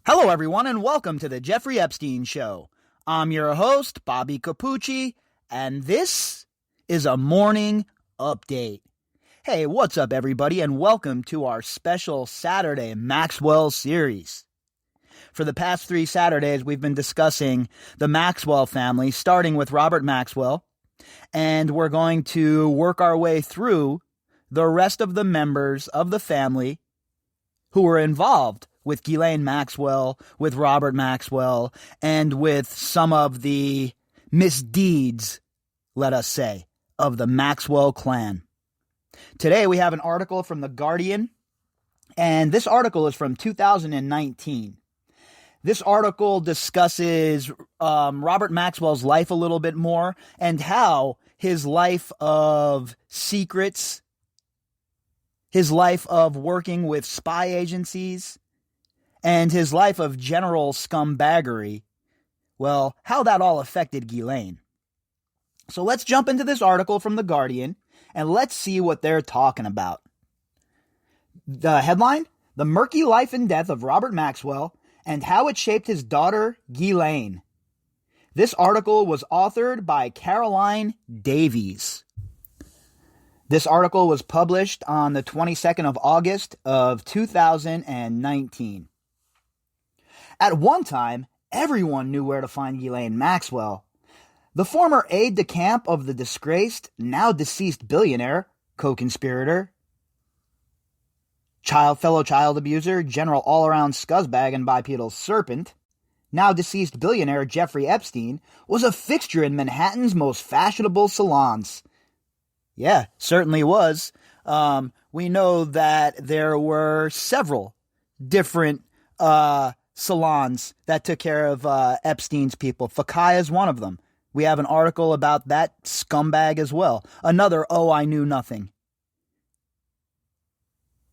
Hello, everyone, and welcome to the Jeffrey Epstein Show. I'm your host, Bobbycapucci, and this is a morning update. Hey, what's up, everybody, and welcome to our special Saturday Maxwell series. For the past 3 Saturdays, we've been discussing the Maxwell family, starting with Robert Maxwell, and we're going to work our way through the rest of the members of the family who were involved with Ghislaine Maxwell, with Robert Maxwell, and with some of the misdeeds, let us say, of the Maxwell clan. Today we have an article from The Guardian, and this article is from 2019. This article discusses Robert Maxwell's life a little bit more and how his life of secrets, his life of working with spy agencies, and his life of general scumbaggery, well, how that all affected Ghislaine. So let's jump into this article from The Guardian, and let's see what they're talking about. The headline, The Murky Life and Death of Robert Maxwell, and How It Shaped His Daughter, Ghislaine. This article was authored by Caroline Davies. This article was published on the 22nd of August of 2019. At one time, everyone knew where to find Ghislaine Maxwell. The former aide-de-camp of the disgraced, now deceased billionaire, co-conspirator, fellow child abuser, general all-around scuzzbag and bipedal serpent, now deceased billionaire Jeffrey Epstein, was a fixture in Manhattan's most fashionable salons. Yeah, certainly was. We know that there were several different salons that took care of Epstein's people. Fakai is one of them. We have an article about that scumbag as well. Another, I knew nothing.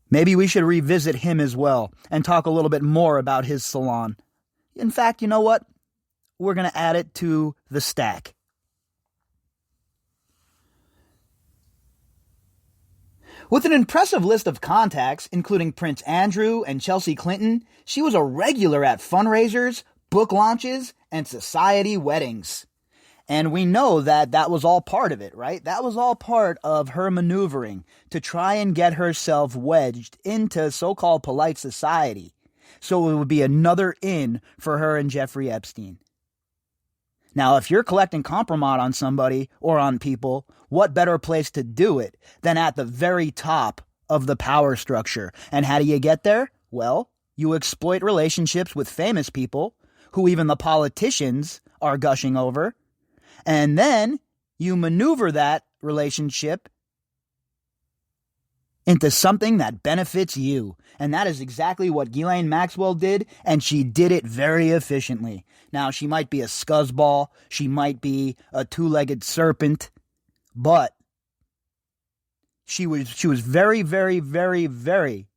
Maybe we should revisit him as well and talk a little bit more about his salon. In fact, you know what? We're going to add it to the stack. With an impressive list of contacts, including Prince Andrew and Chelsea Clinton, she was a regular at fundraisers, book launches, and society weddings. And we know that that was all part of it, right? That was all part of her maneuvering to try and get herself wedged into so-called polite society. So it would be another in for her and Jeffrey Epstein. Now, if you're collecting compromise on somebody or on people, what better place to do it than at the very top of the power structure? And how do you get there? Well, you exploit relationships with famous people who even the politicians are gushing over. And then you maneuver that relationship into something that benefits you. And that is exactly what Ghislaine Maxwell did, and she did it very efficiently. Now, she might be a scuzzball, she might be a two-legged serpent, but she was very, very, very, very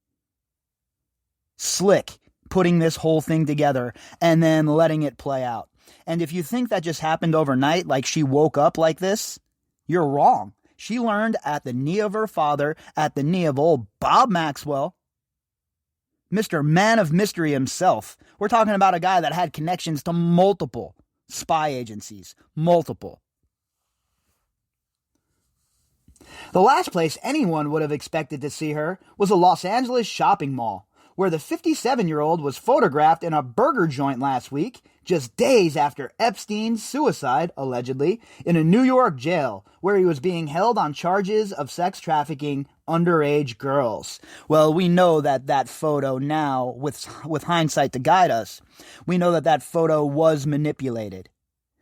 slick putting this whole thing together and then letting it play out. And if you think that just happened overnight, like she woke up like this, you're wrong. She learned at the knee of her father, at the knee of old Bob Maxwell, Mr. Man of Mystery himself. We're talking about a guy that had connections to multiple spy agencies. Multiple. The last place anyone would have expected to see her was a Los Angeles shopping mall, where the 57-year-old was photographed in a burger joint last week, just days after Epstein's suicide, allegedly, in a New York jail, where he was being held on charges of sex trafficking underage girls. Well, we know that photo now, with hindsight to guide us, we know that photo was manipulated.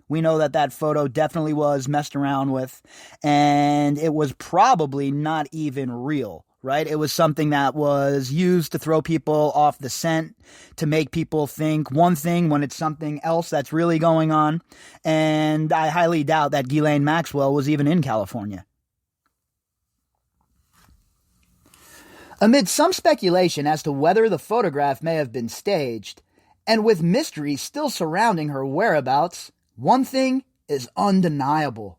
We know that photo definitely was messed around with, and it was probably not even real. Right? It was something that was used to throw people off the scent, to make people think one thing when it's something else that's really going on. And I highly doubt that Ghislaine Maxwell was even in California. Amid some speculation as to whether the photograph may have been staged, and with mystery still surrounding her whereabouts, one thing is undeniable.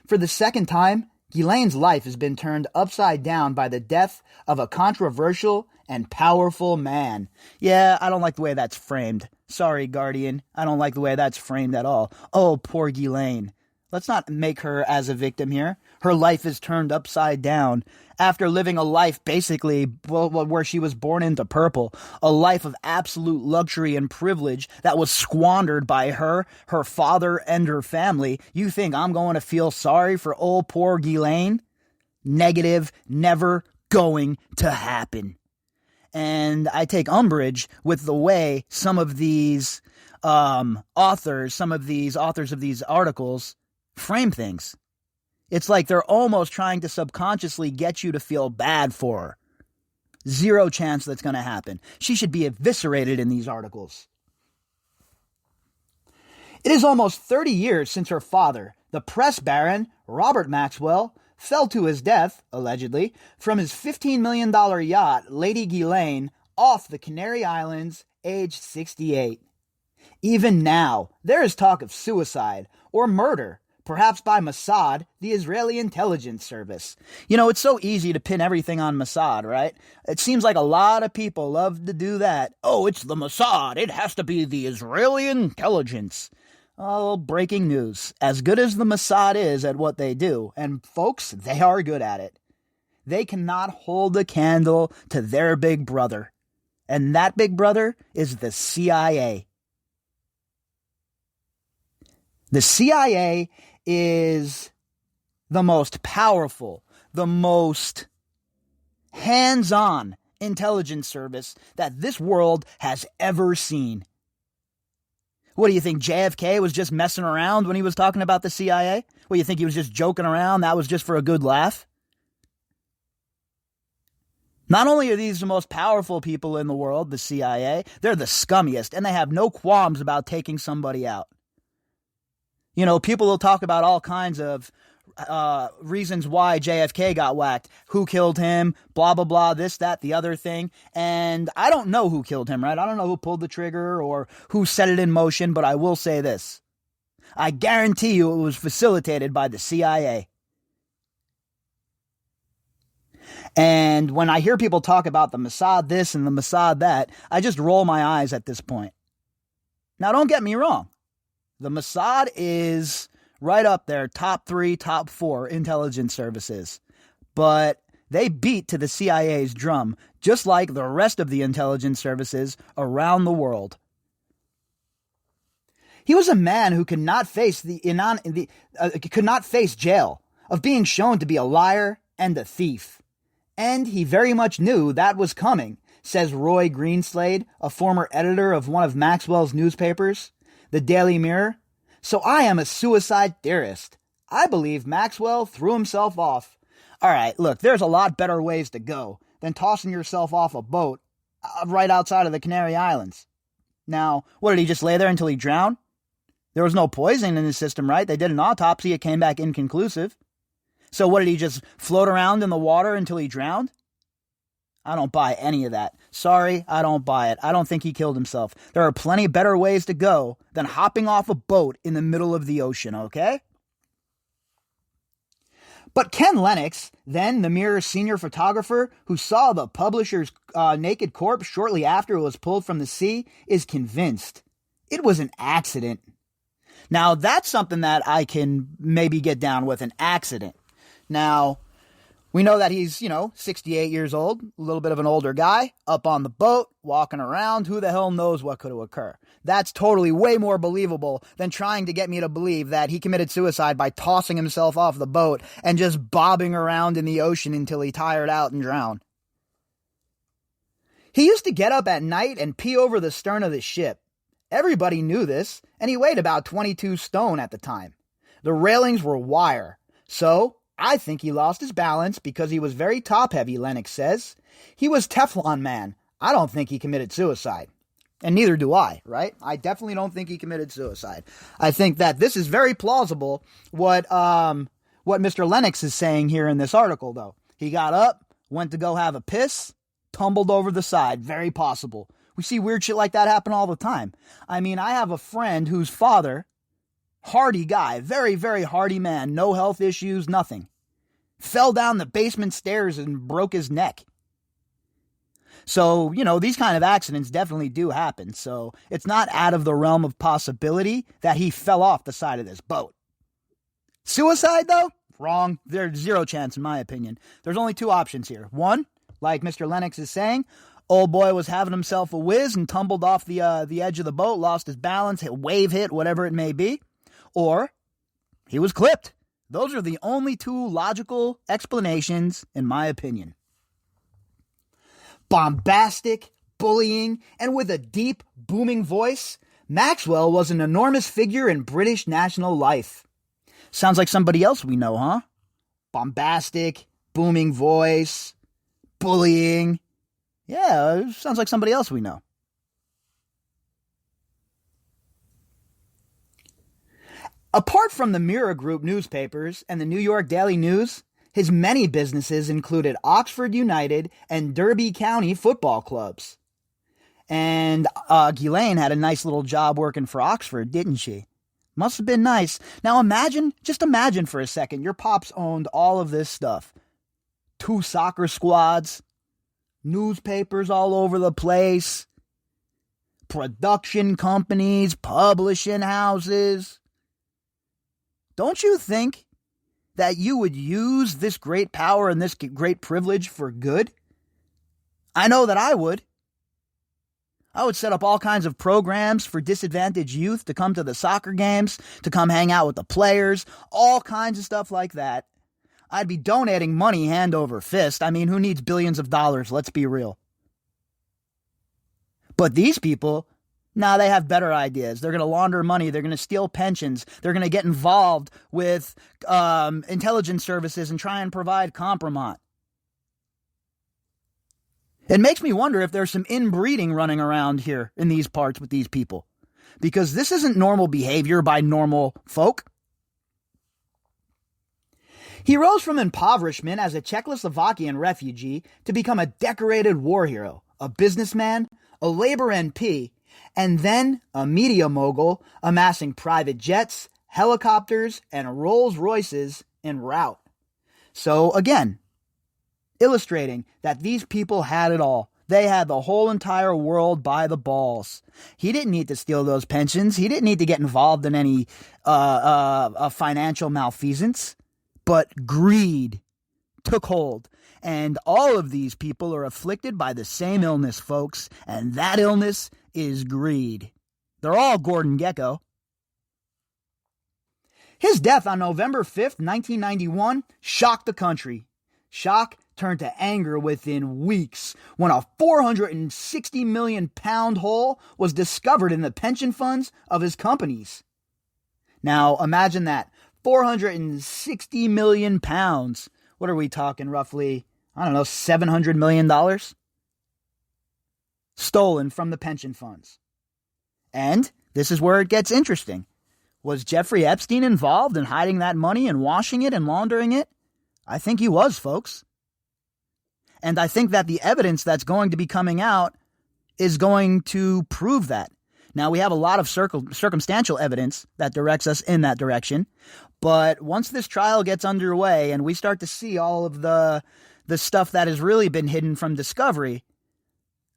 For the second time, Ghislaine's life has been turned upside down by the death of a controversial and powerful man. Yeah, I don't like the way that's framed. Sorry, Guardian. I don't like the way that's framed at all. Oh, poor Ghislaine. Let's not make her as a victim here. Her life is turned upside down. After living a life basically where she was born into purple, a life of absolute luxury and privilege that was squandered by her father, and her family, you think I'm going to feel sorry for old poor Ghislaine? Negative, never going to happen. And I take umbrage with the way some of these authors of these articles frame things. It's like they're almost trying to subconsciously get you to feel bad for her. Zero chance that's going to happen. She should be eviscerated in these articles. It is almost 30 years since her father, the press baron, Robert Maxwell, fell to his death, allegedly, from his $15 million yacht, Lady Ghislaine, off the Canary Islands, aged 68. Even now, there is talk of suicide or murder, perhaps by Mossad, the Israeli intelligence service. You know, it's so easy to pin everything on Mossad, right? It seems like a lot of people love to do that. Oh, it's the Mossad. It has to be the Israeli intelligence. Oh, breaking news. As good as the Mossad is at what they do, and folks, they are good at it, they cannot hold a candle to their big brother. And that big brother is the CIA. The CIA is the most powerful, the most hands-on intelligence service that this world has ever seen. What do you think, JFK was just messing around when he was talking about the CIA? What, do you think he was just joking around? That was just for a good laugh? Not only are these the most powerful people in the world, the CIA, they're the scummiest, and they have no qualms about taking somebody out. You know, people will talk about all kinds of reasons why JFK got whacked. Who killed him, blah, blah, blah, this, that, the other thing. And I don't know who killed him, right? I don't know who pulled the trigger or who set it in motion, but I will say this. I guarantee you it was facilitated by the CIA. And when I hear people talk about the Mossad this and the Mossad that, I just roll my eyes at this point. Now, don't get me wrong. The Mossad is right up there, top 3, top 4 intelligence services. But they beat to the CIA's drum, just like the rest of the intelligence services around the world. He was a man who could not face could not face jail, of being shown to be a liar and a thief. And he very much knew that was coming, says Roy Greenslade, a former editor of one of Maxwell's newspapers, the Daily Mirror. So I am a suicide theorist. I believe Maxwell threw himself off. All right, look, there's a lot better ways to go than tossing yourself off a boat right outside of the Canary Islands. Now, what, did he just lay there until he drowned? There was no poison in his system, right? They did an autopsy. It came back inconclusive. So what, did he just float around in the water until he drowned? I don't buy any of that. Sorry, I don't buy it. I don't think he killed himself. There are plenty better ways to go than hopping off a boat in the middle of the ocean, okay? But Ken Lennox, then the Mirror's senior photographer who saw the publisher's naked corpse shortly after it was pulled from the sea, is convinced it was an accident. Now, that's something that I can maybe get down with, an accident. Now, we know that he's, 68 years old, a little bit of an older guy, up on the boat, walking around. Who the hell knows what could occur? That's totally way more believable than trying to get me to believe that he committed suicide by tossing himself off the boat and just bobbing around in the ocean until he tired out and drowned. He used to get up at night and pee over the stern of the ship. Everybody knew this, and he weighed about 22 stone at the time. The railings were wire, so I think he lost his balance because he was very top-heavy, Lennox says. He was Teflon Man. I don't think he committed suicide. And neither do I, right? I definitely don't think he committed suicide. I think that this is very plausible what Mr. Lennox is saying here in this article, though. He got up, went to go have a piss, tumbled over the side. Very possible. We see weird shit like that happen all the time. I mean, I have a friend whose father, hardy guy, very, very hardy man, no health issues, nothing, fell down the basement stairs and broke his neck. So, these kind of accidents definitely do happen. So it's not out of the realm of possibility that he fell off the side of this boat. Suicide, though? Wrong. There's zero chance, in my opinion. There's only two options here. One, like Mr. Lennox is saying, old boy was having himself a whiz and tumbled off the edge of the boat, lost his balance, wave hit, whatever it may be. Or he was clipped. Those are the only two logical explanations, in my opinion. Bombastic, bullying, and with a deep, booming voice, Maxwell was an enormous figure in British national life. Sounds like somebody else we know, huh? Bombastic, booming voice, bullying. Yeah, sounds like somebody else we know. Apart from the Mirror Group newspapers and the New York Daily News, his many businesses included Oxford United and Derby County football clubs. And Ghislaine had a nice little job working for Oxford, didn't she? Must have been nice. Now just imagine for a second, your pops owned all of this stuff. 2 soccer squads, newspapers all over the place, production companies, publishing houses. Don't you think that you would use this great power and this great privilege for good? I know that I would. I would set up all kinds of programs for disadvantaged youth to come to the soccer games, to come hang out with the players, all kinds of stuff like that. I'd be donating money hand over fist. I mean, who needs billions of dollars? Let's be real. But these people, they have better ideas. They're going to launder money. They're going to steal pensions. They're going to get involved with intelligence services and try and provide compromise. It makes me wonder if there's some inbreeding running around here in these parts with these people. Because this isn't normal behavior by normal folk. He rose from impoverishment as a Czechoslovakian refugee to become a decorated war hero, a businessman, a Labour MP, and then a media mogul, amassing private jets, helicopters, and Rolls Royces en route. So again, illustrating that these people had it all. They had the whole entire world by the balls. He didn't need to steal those pensions. He didn't need to get involved in any financial malfeasance. But greed took hold. And all of these people are afflicted by the same illness, folks. And that illness is greed. They're all Gordon Gekko. His death on November 5th, 1991, shocked the country. Shock turned to anger within weeks when a £460 million hole was discovered in the pension funds of his companies. Now, imagine that. £460 million. What are we talking, roughly, $700 million? Stolen from the pension funds. And this is where it gets interesting. Was Jeffrey Epstein involved in hiding that money and washing it and laundering it? I think he was, folks. And I think that the evidence that's going to be coming out is going to prove that. Now, we have a lot of circumstantial evidence that directs us in that direction. But once this trial gets underway and we start to see all of the stuff that has really been hidden from discovery,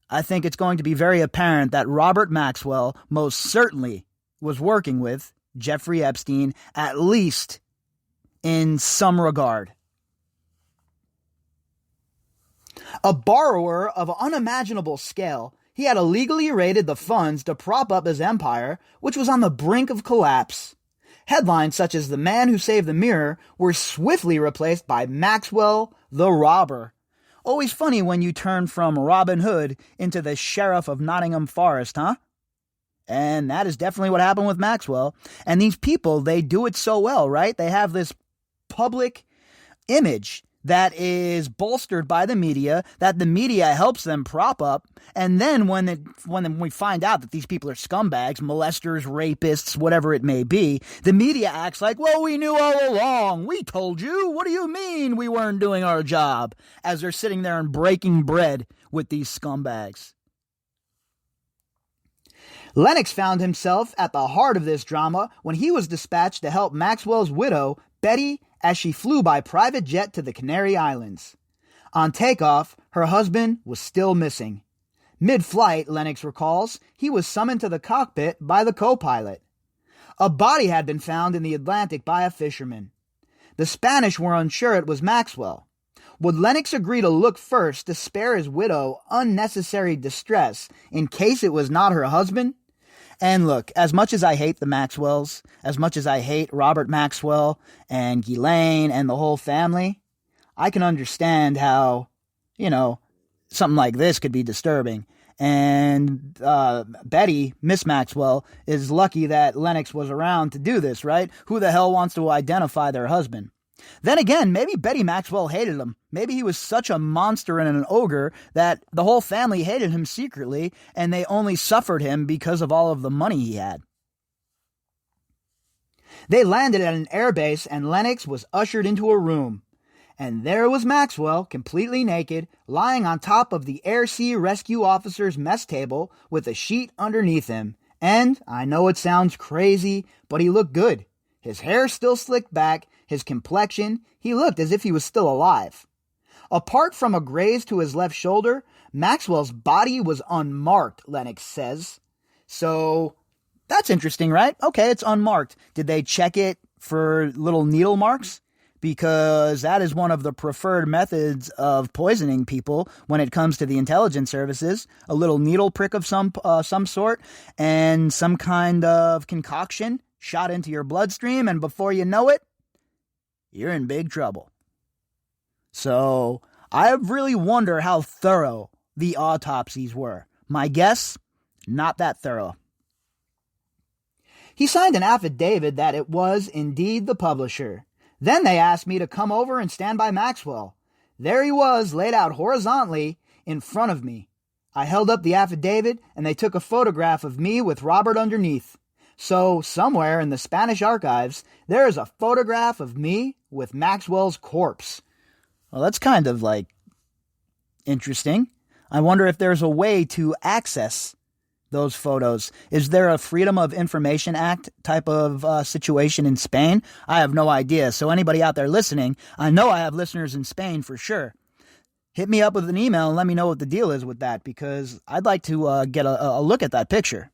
I think it's going to be very apparent that Robert Maxwell most certainly was working with Jeffrey Epstein, at least in some regard. A borrower of unimaginable scale, he had illegally raided the funds to prop up his empire, which was on the brink of collapse. Headlines such as "The Man Who Saved the Mirror" were swiftly replaced by Maxwell the Robber. Always funny when you turn from Robin Hood into the Sheriff of Nottingham Forest, huh? And that is definitely what happened with Maxwell. And these people, they do it so well, right? They have this public image that is bolstered by the media, that the media helps them prop up. And then when we find out that these people are scumbags, molesters, rapists, whatever it may be, the media acts like, well, we knew all along. We told you. What do you mean we weren't doing our job? As they're sitting there and breaking bread with these scumbags. Lennox found himself at the heart of this drama when he was dispatched to help Maxwell's widow, Betty, as she flew by private jet to the Canary Islands. On takeoff, her husband was still missing. Mid-flight, Lennox recalls, he was summoned to the cockpit by the co-pilot. A body had been found in the Atlantic by a fisherman. The Spanish were unsure it was Maxwell. Would Lennox agree to look first to spare his widow unnecessary distress in case it was not her husband? And look, as much as I hate the Maxwells, as much as I hate Robert Maxwell and Ghislaine and the whole family, I can understand how, something like this could be disturbing. And Betty, Miss Maxwell, is lucky that Lennox was around to do this, right? Who the hell wants to identify their husband? Then again, maybe Betty Maxwell hated him. Maybe he was such a monster and an ogre that the whole family hated him secretly, and they only suffered him because of all of the money he had. They landed at an airbase, and Lennox was ushered into a room. And there was Maxwell, completely naked, lying on top of the air-sea rescue officer's mess table with a sheet underneath him. And, I know it sounds crazy, but he looked good. His hair still slicked back, his complexion, he looked as if he was still alive. Apart from a graze to his left shoulder, Maxwell's body was unmarked, Lennox says. So, that's interesting, right? Okay, it's unmarked. Did they check it for little needle marks? Because that is one of the preferred methods of poisoning people when it comes to the intelligence services. A little needle prick of some sort and some kind of concoction shot into your bloodstream, and before you know it, you're in big trouble. So I really wonder how thorough the autopsies were. My guess, not that thorough. He signed an affidavit that it was indeed the publisher. Then they asked me to come over and stand by Maxwell. There he was, laid out horizontally in front of me. I held up the affidavit, and they took a photograph of me with Robert underneath. So, somewhere in the Spanish archives, there is a photograph of me with Maxwell's corpse. Well, that's kind of, interesting. I wonder if there's a way to access those photos. Is there a Freedom of Information Act type of situation in Spain? I have no idea. So anybody out there listening, I know I have listeners in Spain for sure. Hit me up with an email and let me know what the deal is with that, because I'd like to get a look at that picture.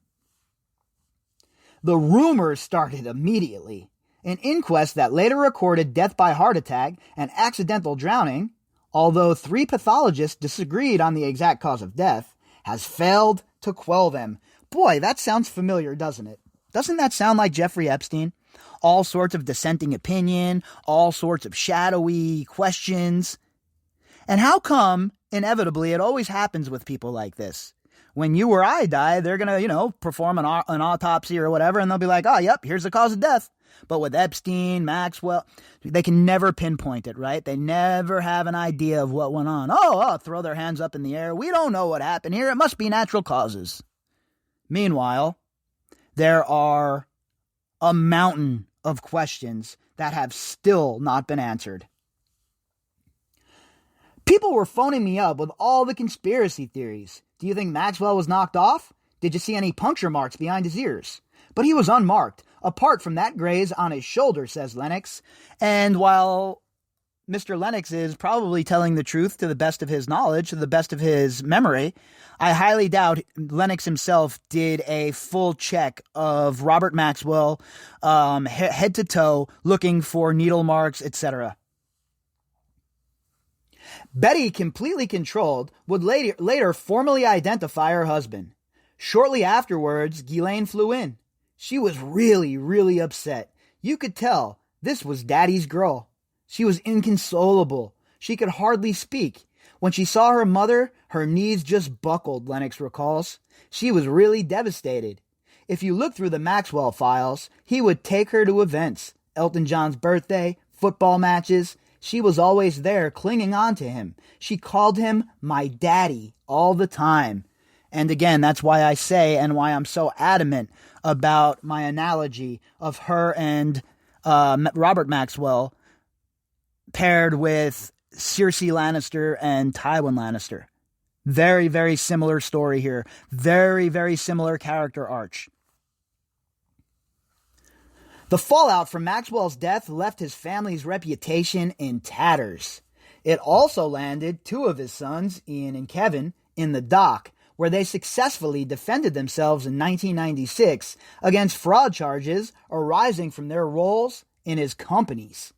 The rumors started immediately. An inquest that later recorded death by heart attack and accidental drowning, although 3 pathologists disagreed on the exact cause of death, has failed to quell them. Boy, that sounds familiar, doesn't it? Doesn't that sound like Jeffrey Epstein? All sorts of dissenting opinion, all sorts of shadowy questions. And how come, inevitably, it always happens with people like this? When you or I die, they're going to, perform an autopsy or whatever, and they'll be like, oh, yep, here's the cause of death. But with Epstein, Maxwell, they can never pinpoint it, right? They never have an idea of what went on. Oh, throw their hands up in the air. We don't know what happened here. It must be natural causes. Meanwhile, there are a mountain of questions that have still not been answered. People were phoning me up with all the conspiracy theories. Do you think Maxwell was knocked off? Did you see any puncture marks behind his ears? But he was unmarked, apart from that graze on his shoulder, says Lennox. And while Mr. Lennox is probably telling the truth to the best of his knowledge, to the best of his memory, I highly doubt Lennox himself did a full check of Robert Maxwell, head to toe, looking for needle marks, etc. Betty, completely controlled, would later formally identify her husband. Shortly afterwards, Ghislaine flew in. She was really, really upset. You could tell this was Daddy's girl. She was inconsolable. She could hardly speak. When she saw her mother, her knees just buckled, Lennox recalls. She was really devastated. If you look through the Maxwell files, he would take her to events. Elton John's birthday, football matches. She was always there, clinging on to him. She called him my daddy all the time. And again, that's why I say and why I'm so adamant about my analogy of her and Robert Maxwell paired with Cersei Lannister and Tywin Lannister. Very, very similar story here. Very, very similar character arch. The fallout from Maxwell's death left his family's reputation in tatters. It also landed two of his sons, Ian and Kevin, in the dock, where they successfully defended themselves in 1996 against fraud charges arising from their roles in his companies.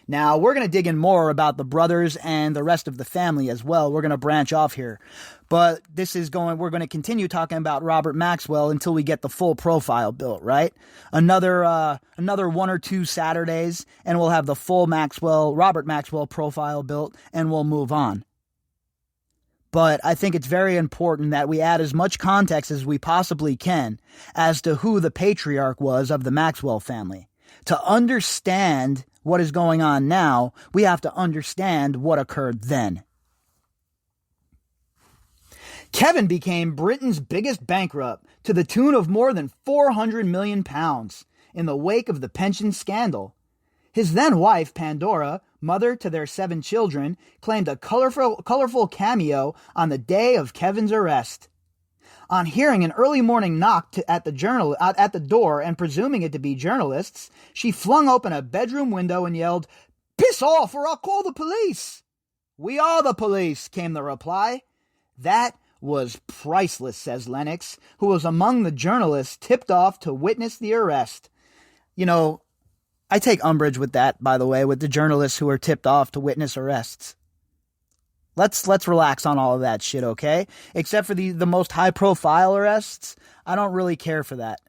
Now, we're going to dig in more about the brothers and the rest of the family as well. We're going to branch off here. But we're going to continue talking about Robert Maxwell until we get the full profile built, right? Another one or two Saturdays, and we'll have the full Robert Maxwell profile built, and we'll move on. But I think it's very important that we add as much context as we possibly can as to who the patriarch was of the Maxwell family. To understand what is going on now, we have to understand what occurred then. Kevin became Britain's biggest bankrupt to the tune of more than £400 million in the wake of the pension scandal. His then wife, Pandora, mother to their 7 children, claimed a colorful cameo on the day of Kevin's arrest. On hearing an early morning knock at the door and presuming it to be journalists, she flung open a bedroom window and yelled, "Piss off or I'll call the police!" "We are the police," came the reply. That was priceless, says Lennox, who was among the journalists tipped off to witness the arrest. I take umbrage with that, by the way, with the journalists who are tipped off to witness arrests. Let's relax on all of that shit, okay? Except for the most high-profile arrests, I don't really care for that.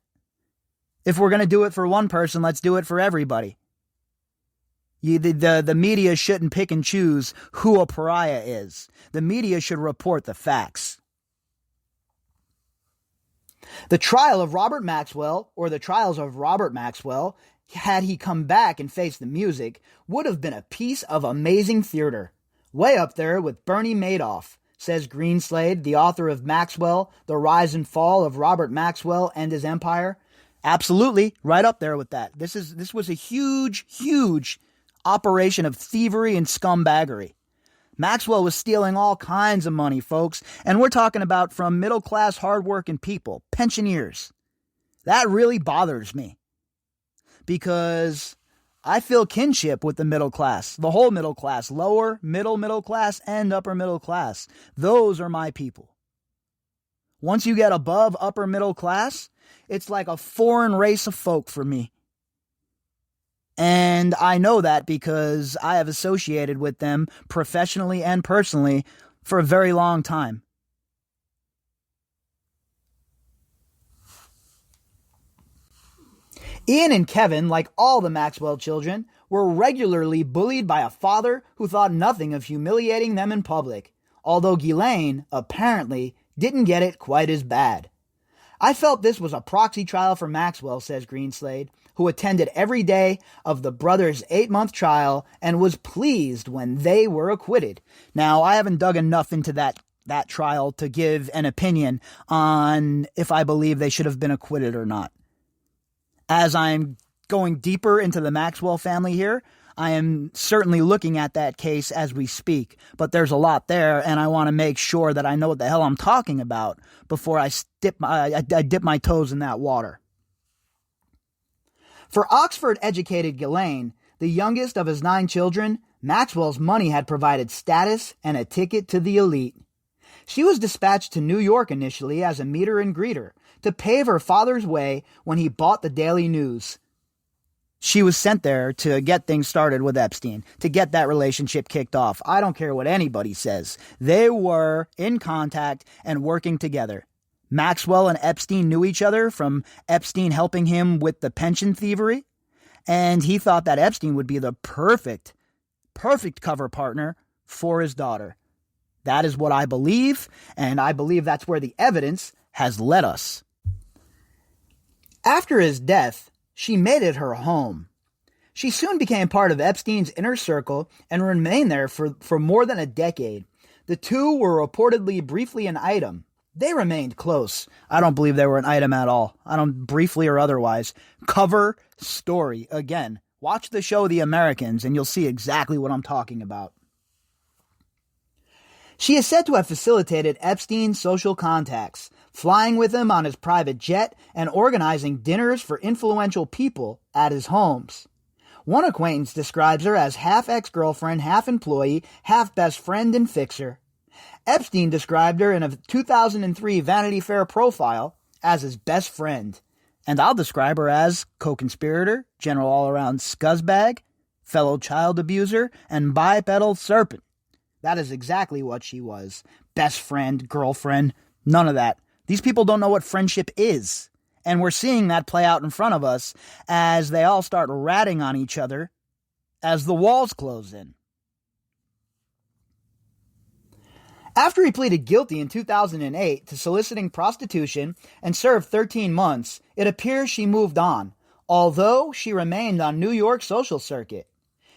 If we're going to do it for one person, let's do it for everybody. The media shouldn't pick and choose who a pariah is. The media should report the facts. The trial of Robert Maxwell, or the trials of Robert Maxwell, had he come back and faced the music, would have been a piece of amazing theater. Way up there with Bernie Madoff, says Greenslade, the author of Maxwell, The Rise and Fall of Robert Maxwell and His Empire. Absolutely, right up there with that. This was a huge, huge operation of thievery and scumbaggery. Maxwell was stealing all kinds of money, folks, and we're talking about from middle-class, hard-working people, pensioners. That really bothers me, because I feel kinship with the middle class, the whole middle class, lower, middle class, and upper middle class. Those are my people. Once you get above upper middle class, it's like a foreign race of folk for me. And I know that because I have associated with them professionally and personally for a very long time. Ian and Kevin, like all the Maxwell children, were regularly bullied by a father who thought nothing of humiliating them in public, although Ghislaine, apparently, didn't get it quite as bad. I felt this was a proxy trial for Maxwell, says Greenslade, who attended every day of the brothers' 8-month trial and was pleased when they were acquitted. Now, I haven't dug enough into that trial to give an opinion on if I believe they should have been acquitted or not. As I'm going deeper into the Maxwell family here, I am certainly looking at that case as we speak, but there's a lot there, and I want to make sure that I know what the hell I'm talking about before I dip my toes in that water. For Oxford-educated Ghislaine, the youngest of his 9 children, Maxwell's money had provided status and a ticket to the elite. She was dispatched to New York initially as a meter and greeter to pave her father's way when he bought the Daily News. She was sent there to get things started with Epstein, to get that relationship kicked off. I don't care what anybody says. They were in contact and working together. Maxwell and Epstein knew each other from Epstein helping him with the pension thievery, and he thought that Epstein would be the perfect cover partner for his daughter. That is what I believe, and I believe that's where the evidence has led us. After his death, she made it her home. She soon became part of Epstein's inner circle and remained there for more than a decade. The two were reportedly briefly an item. They remained close. I don't believe they were an item at all. I don't, briefly or otherwise. Cover story. Again, watch the show The Americans and you'll see exactly what I'm talking about. She is said to have facilitated Epstein's social contacts, flying with him on his private jet and organizing dinners for influential people at his homes. One acquaintance describes her as half ex-girlfriend, half employee, half best friend and fixer. Epstein described her in a 2003 Vanity Fair profile as his best friend. And I'll describe her as co-conspirator, general all-around scuzzbag, fellow child abuser, and bipedal serpent. That is exactly what she was. Best friend, girlfriend, none of that. These people don't know what friendship is. And we're seeing that play out in front of us as they all start ratting on each other as the walls close in. After he pleaded guilty in 2008 to soliciting prostitution and served 13 months, it appears she moved on, although she remained on New York's social circuit.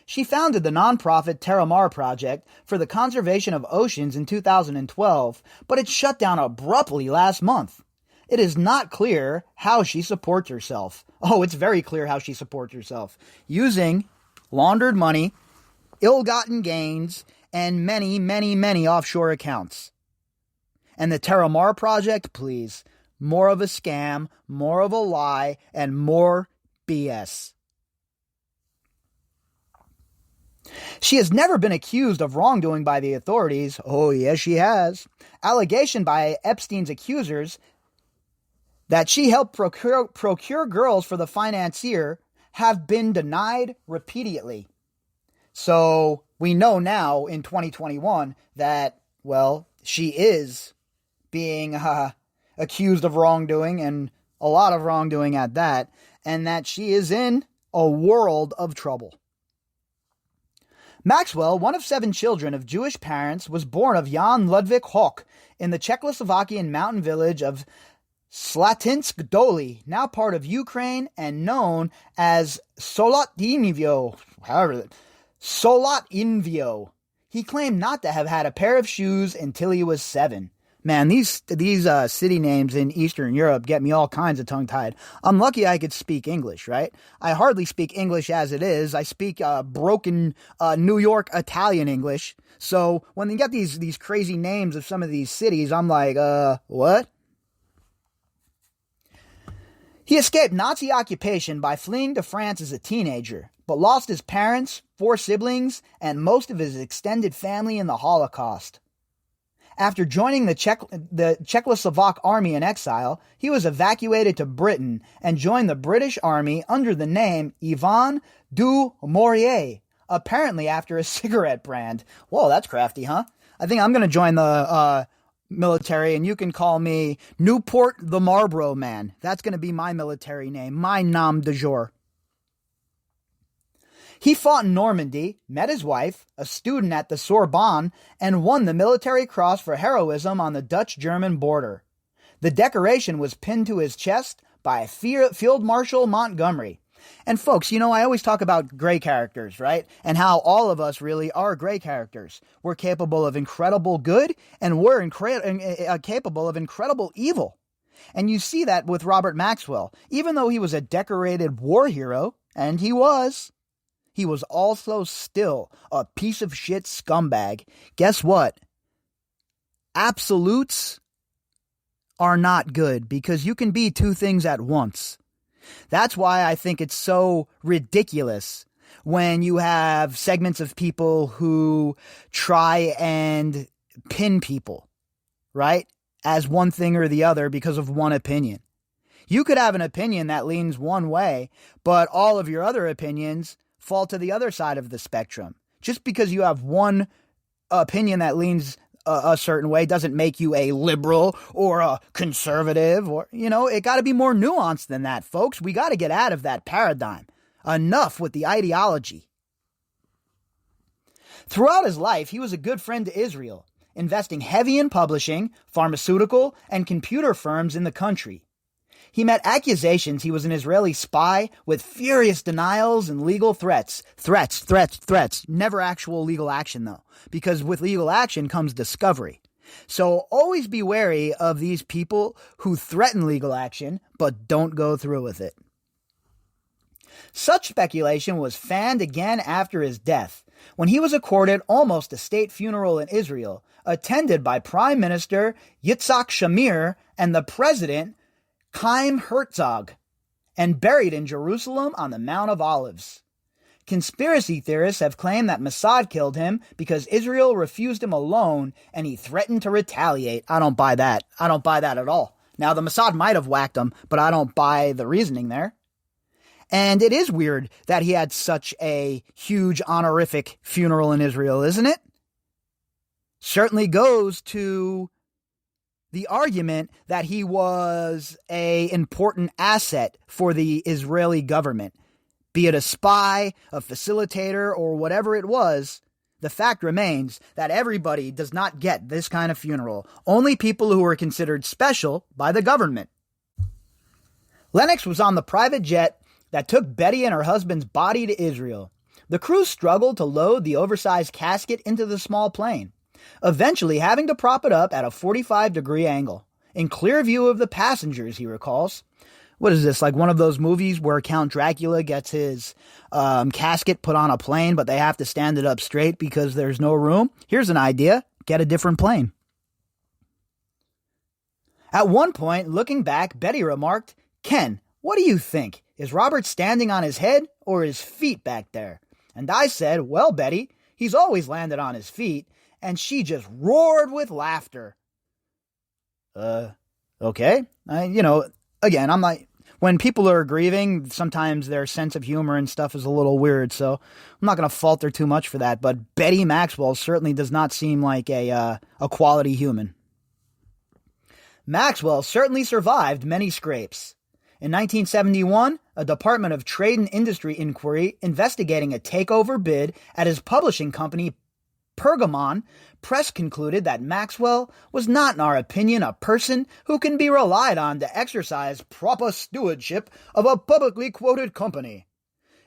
She founded the nonprofit Terramar Project for the conservation of oceans in 2012, but it shut down abruptly last month. It is not clear how she supports herself. Oh, it's very clear how she supports herself. Using laundered money, ill-gotten gains, and many, many, many offshore accounts. And the Terramar Project, please. More of a scam, more of a lie, and more BS. She has never been accused of wrongdoing by the authorities. Oh, yes, she has. Allegation by Epstein's accusers that she helped procure girls for the financier have been denied repeatedly. So we know now in 2021 that, well, she is being accused of wrongdoing, and a lot of wrongdoing at that, and that she is in a world of trouble. Maxwell, one of 7 children of Jewish parents, was born of Jan Ludwig Hoch in the Czechoslovakian mountain village of Slatinsk Doli, now part of Ukraine and known as Solotinivyo. He claimed not to have had a pair of shoes until he was 7. Man, these city names in Eastern Europe get me all kinds of tongue-tied. I'm lucky I could speak English, right? I hardly speak English as it is. I speak broken New York Italian English. So when they get these crazy names of some of these cities, I'm like, what? He escaped Nazi occupation by fleeing to France as a teenager, but lost his parents, 4 siblings, and most of his extended family in the Holocaust. After joining the Czechoslovak army in exile, he was evacuated to Britain and joined the British Army under the name Yvan du Maurier, apparently after a cigarette brand. Whoa, that's crafty, huh? I think I'm going to join the military, and you can call me Newport the Marlboro Man. That's going to be my military name, my nom de jour. He fought in Normandy, met his wife, a student at the Sorbonne, and won the Military Cross for heroism on the Dutch-German border. The decoration was pinned to his chest by Field Marshal Montgomery. And folks, I always talk about gray characters, right? And how all of us really are gray characters. We're capable of incredible good, and we're capable of incredible evil. And you see that with Robert Maxwell. Even though he was a decorated war hero, and he was also still a piece of shit scumbag. Guess what? Absolutes are not good, because you can be 2 things at once. That's why I think it's so ridiculous when you have segments of people who try and pin people, right, as one thing or the other because of one opinion. You could have an opinion that leans one way, but all of your other opinions fall to the other side of the spectrum. Just because you have one opinion that leans a certain way doesn't make you a liberal or a conservative, or, it got to be more nuanced than that, folks. We got to get out of that paradigm. Enough with the ideology. Throughout his life, he was a good friend to Israel, investing heavy in publishing, pharmaceutical, and computer firms in the country. He met accusations he was an Israeli spy with furious denials and legal threats. Threats. Never actual legal action, though, because with legal action comes discovery. So always be wary of these people who threaten legal action but don't go through with it. Such speculation was fanned again after his death, when he was accorded almost a state funeral in Israel, attended by Prime Minister Yitzhak Shamir and the President Chaim Herzog, and buried in Jerusalem on the Mount of Olives. Conspiracy theorists have claimed that Mossad killed him because Israel refused him a loan and he threatened to retaliate. I don't buy that. I don't buy that at all. Now, the Mossad might have whacked him, but I don't buy the reasoning there. And it is weird that he had such a huge honorific funeral in Israel, isn't it? Certainly goes to the argument that he was an important asset for the Israeli government. Be it a spy, a facilitator, or whatever it was, the fact remains that everybody does not get this kind of funeral. Only people who are considered special by the government. Lennox was on the private jet that took Betty and her husband's body to Israel. The crew struggled to load the oversized casket into the small plane, eventually having to prop it up at a 45-degree angle, in clear view of the passengers, he recalls. What is this, like one of those movies where Count Dracula gets his casket put on a plane, but they have to stand it up straight because there's no room? Here's an idea. Get a different plane. At one point, looking back, Betty remarked, "Ken, what do you think? Is Robert standing on his head or his feet back there?" And I said, "Well, Betty, he's always landed on his feet." And she just roared with laughter. Okay. Again, I'm not... When people are grieving, sometimes their sense of humor and stuff is a little weird, so I'm not going to falter too much for that. But Betty Maxwell certainly does not seem like a quality human. Maxwell certainly survived many scrapes. In 1971, a Department of Trade and Industry inquiry investigating a takeover bid at his publishing company, Pergamon Press, concluded that Maxwell was not, in our opinion, a person who can be relied on to exercise proper stewardship of a publicly quoted company.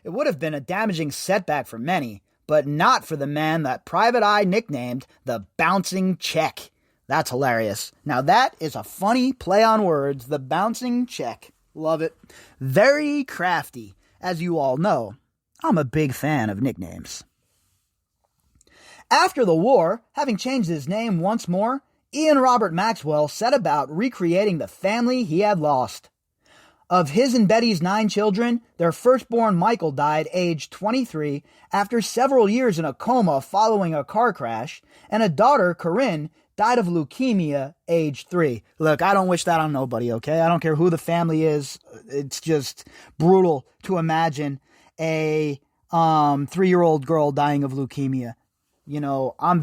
It would have been a damaging setback for many, but not for the man that Private Eye nicknamed the Bouncing Check. That's hilarious. Now that is a funny play on words, the Bouncing Check. Love it. Very crafty. As you all know, I'm a big fan of nicknames. After the war, having changed his name once more, Ian Robert Maxwell set about recreating the family he had lost. Of his and Betty's 9 children, their firstborn Michael died aged 23 after several years in a coma following a car crash, and a daughter, Corinne, died of leukemia aged 3. Look, I don't wish that on nobody, okay? I don't care who the family is. It's just brutal to imagine a 3-year-old girl dying of leukemia. You know, I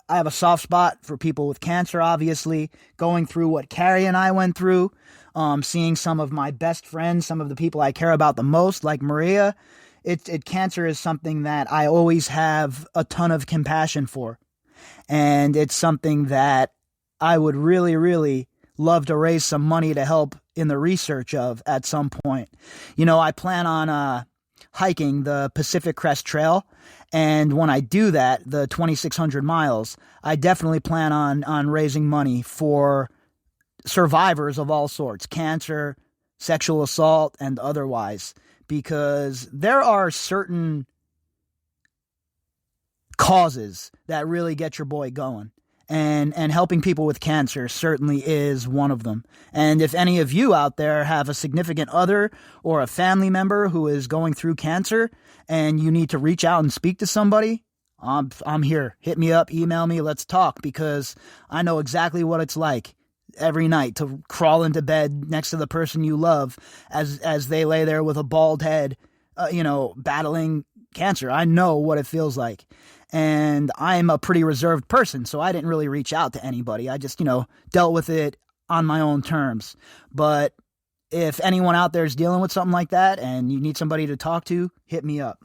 have a soft spot for people with cancer, obviously, going through what Carrie and I went through, seeing some of my best friends, some of the people I care about the most, like Maria. Cancer is something that I always have a ton of compassion for. And it's something that I would really, really love to raise some money to help in the research of at some point. You know, I plan on hiking the Pacific Crest Trail. And when I do that, the 2,600 miles, I definitely plan on raising money for survivors of all sorts, cancer, sexual assault, and otherwise, because there are certain causes that really get your boy going. And helping people with cancer certainly is one of them. And if any of you out there have a significant other or a family member who is going through cancer and you need to reach out and speak to somebody, I'm here. Hit me up, email me, let's talk, because I know exactly what it's like every night to crawl into bed next to the person you love as they lay there with a bald head, battling cancer. I know what it feels like. And I'm a pretty reserved person, so I didn't really reach out to anybody. I just, dealt with it on my own terms. But if anyone out there is dealing with something like that and you need somebody to talk to, hit me up.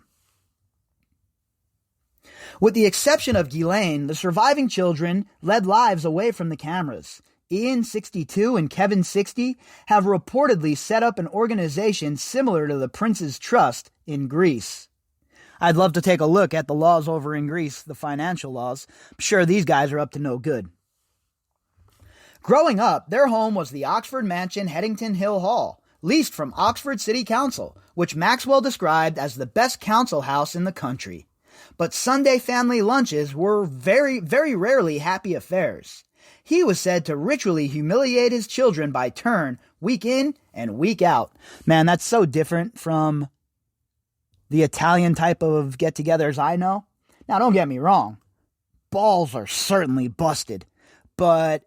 With the exception of Ghislaine, the surviving children led lives away from the cameras. Ian, 62, and Kevin, 60, have reportedly set up an organization similar to the Prince's Trust in Greece. I'd love to take a look at the laws over in Greece, the financial laws. I'm sure these guys are up to no good. Growing up, their home was the Oxford Mansion, Headington Hill Hall, leased from Oxford City Council, which Maxwell described as the best council house in the country. But Sunday family lunches were very, very rarely happy affairs. He was said to ritually humiliate his children by turn, week in and week out. Man, that's so different from the Italian type of get-togethers I know. Now, don't get me wrong. Balls are certainly busted. But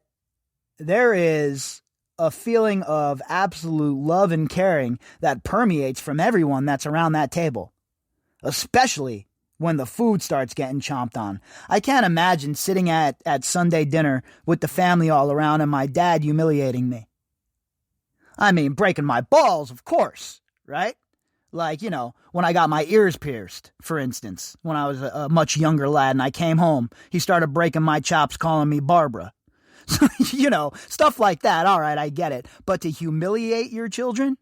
there is a feeling of absolute love and caring that permeates from everyone that's around that table. Especially when the food starts getting chomped on. I can't imagine sitting at Sunday dinner with the family all around and my dad humiliating me. I mean, breaking my balls, of course, right? Like, when I got my ears pierced, for instance, when I was a much younger lad and I came home, he started breaking my chops calling me Barbara. So, stuff like that. All right, I get it. But to humiliate your children?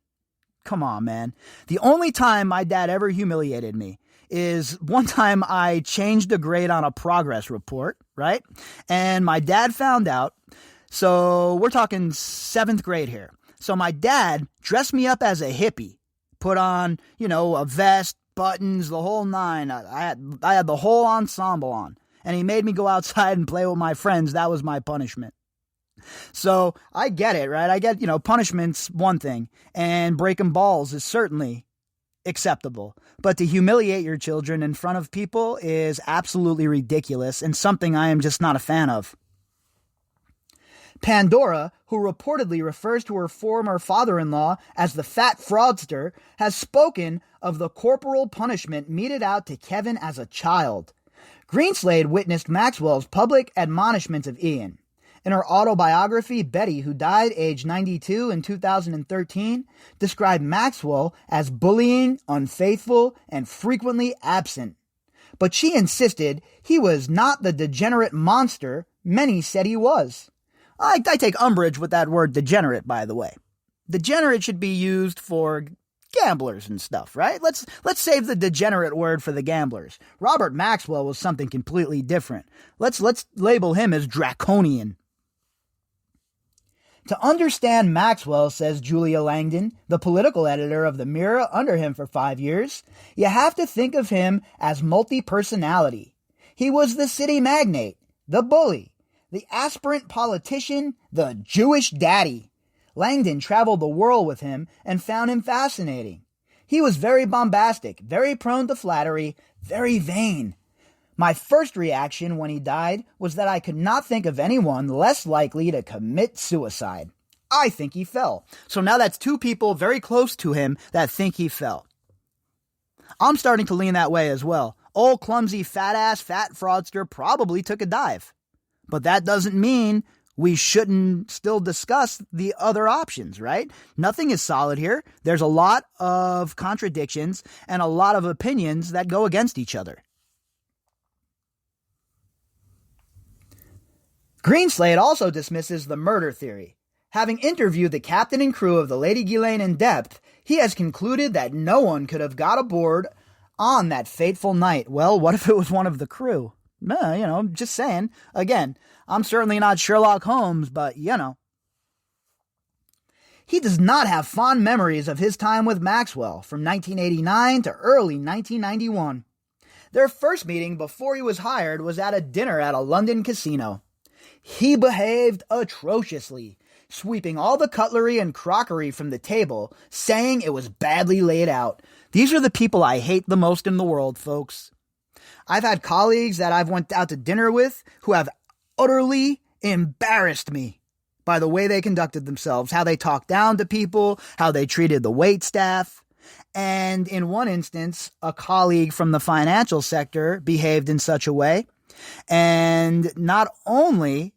Come on, man. The only time my dad ever humiliated me is one time I changed a grade on a progress report, right? And my dad found out. So we're talking 7th grade here. So my dad dressed me up as a hippie, put on, a vest, buttons, the whole nine. I had the whole ensemble on. And he made me go outside and play with my friends. That was my punishment. So I get it, right? I get, punishment's one thing. And breaking balls is certainly acceptable. But to humiliate your children in front of people is absolutely ridiculous and something I am just not a fan of. Pandora, who reportedly refers to her former father-in-law as the fat fraudster, has spoken of the corporal punishment meted out to Kevin as a child. Greenslade witnessed Maxwell's public admonishments of Ian. In her autobiography, Betty, who died age 92 in 2013, described Maxwell as bullying, unfaithful, and frequently absent. But she insisted he was not the degenerate monster many said he was. I take umbrage with that word degenerate, by the way. Degenerate should be used for gamblers and stuff, right? Let's save the degenerate word for the gamblers. Robert Maxwell was something completely different. Let's label him as draconian. To understand Maxwell, says Julia Langdon, the political editor of the Mirror under him for 5 years, you have to think of him as multi-personality. He was the city magnate, the bully, the aspirant politician, the Jewish daddy. Langdon traveled the world with him and found him fascinating. He was very bombastic, very prone to flattery, very vain. My first reaction when he died was that I could not think of anyone less likely to commit suicide. I think he fell. So now that's 2 people very close to him that think he fell. I'm starting to lean that way as well. Old clumsy fat fraudster probably took a dive. But that doesn't mean we shouldn't still discuss the other options, right? Nothing is solid here. There's a lot of contradictions and a lot of opinions that go against each other. Greenslade also dismisses the murder theory. Having interviewed the captain and crew of the Lady Ghislaine in depth, he has concluded that no one could have got aboard on that fateful night. Well, what if it was one of the crew? Just saying. Again, I'm certainly not Sherlock Holmes, but He does not have fond memories of his time with Maxwell from 1989 to early 1991. Their first meeting before he was hired was at a dinner at a London casino. He behaved atrociously, sweeping all the cutlery and crockery from the table, saying it was badly laid out. These are the people I hate the most in the world, folks. I've had colleagues that I've went out to dinner with who have utterly embarrassed me by the way they conducted themselves, how they talked down to people, how they treated the wait staff. And in one instance, a colleague from the financial sector behaved in such a way. And not only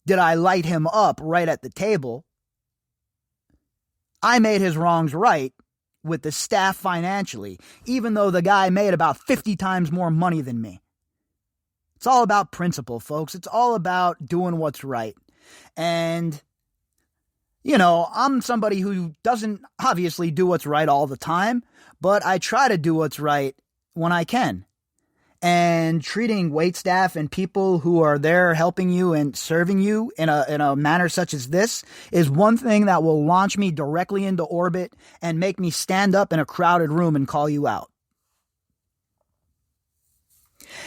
did I light him up right at the table, I made his wrongs right with the staff financially, even though the guy made about 50 times more money than me. It's all about principle, folks. It's all about doing what's right. And, I'm somebody who doesn't obviously do what's right all the time, but I try to do what's right when I can. And treating waitstaff and people who are there helping you and serving you in a manner such as this is one thing that will launch me directly into orbit and make me stand up in a crowded room and call you out.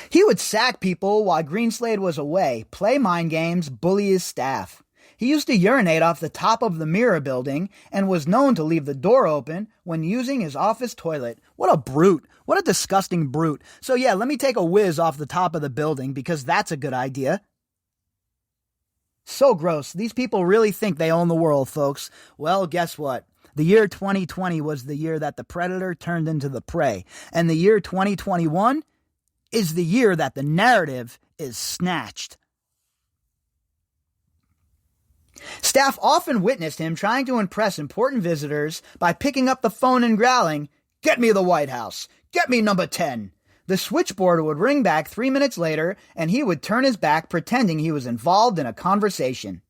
He would sack people while Greenslade was away, play mind games, bully his staff. He used to urinate off the top of the mirror building and was known to leave the door open when using his office toilet. What a brute. What a disgusting brute. So yeah, let me take a whiz off the top of the building because that's a good idea. So gross. These people really think they own the world, folks. Well, guess what? The year 2020 was the year that the predator turned into the prey. And the year 2021 is the year that the narrative is snatched. Staff often witnessed him trying to impress important visitors by picking up the phone and growling, "Get me the White House! Get me number 10! The switchboard would ring back 3 minutes later, and he would turn his back pretending he was involved in a conversation.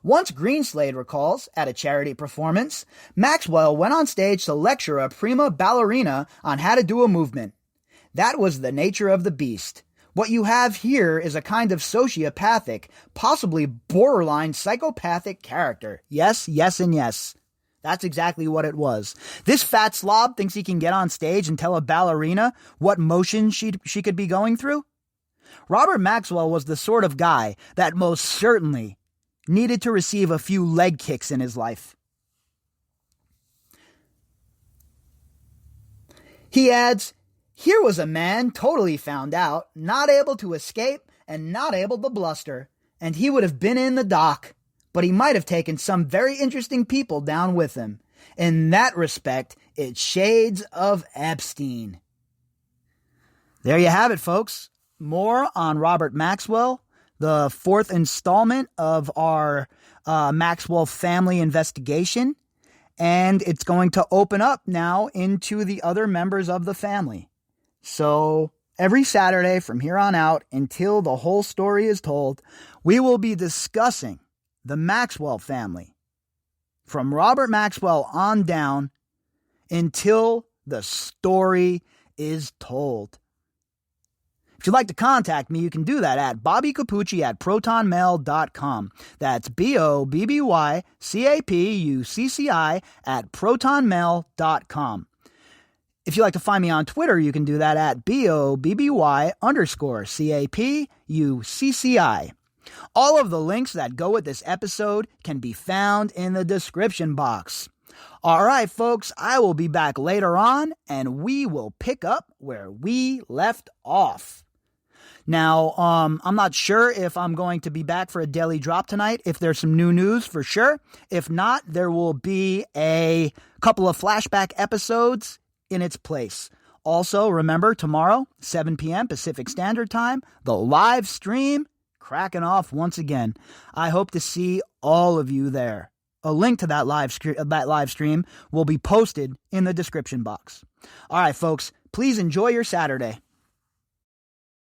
Once Greenslade recalls, at a charity performance, Maxwell went on stage to lecture a prima ballerina on how to do a movement. That was the nature of the beast. What you have here is a kind of sociopathic, possibly borderline psychopathic character. Yes, yes, and yes. That's exactly what it was. This fat slob thinks he can get on stage and tell a ballerina what motion she could be going through? Robert Maxwell was the sort of guy that most certainly needed to receive a few leg kicks in his life. He adds, "Here was a man totally found out, not able to escape and not able to bluster, and he would have been in the dock, but he might have taken some very interesting people down with him. In that respect, it's shades of Epstein." There you have it, folks. More on Robert Maxwell, the fourth installment of our Maxwell family investigation, and it's going to open up now into the other members of the family. So every Saturday from here on out until the whole story is told, we will be discussing the Maxwell family from Robert Maxwell on down until the story is told. If you'd like to contact me, you can do that at bobbycapucci@protonmail.com. That's BOBBYCAPUCCI at protonmail.com. If you'd like to find me on Twitter, you can do that at BOBBY_CAPUCCI. All of the links that go with this episode can be found in the description box. All right, folks, I will be back later on, and we will pick up where we left off. Now, I'm not sure if I'm going to be back for a daily drop tonight, if there's some new news for sure. If not, there will be a couple of flashback episodes in its place. Also, remember, tomorrow, 7 p.m. Pacific Standard Time, the live stream cracking off once again. I hope to see all of you there. A link to that live stream will be posted in the description box. All right, folks, please enjoy your Saturday.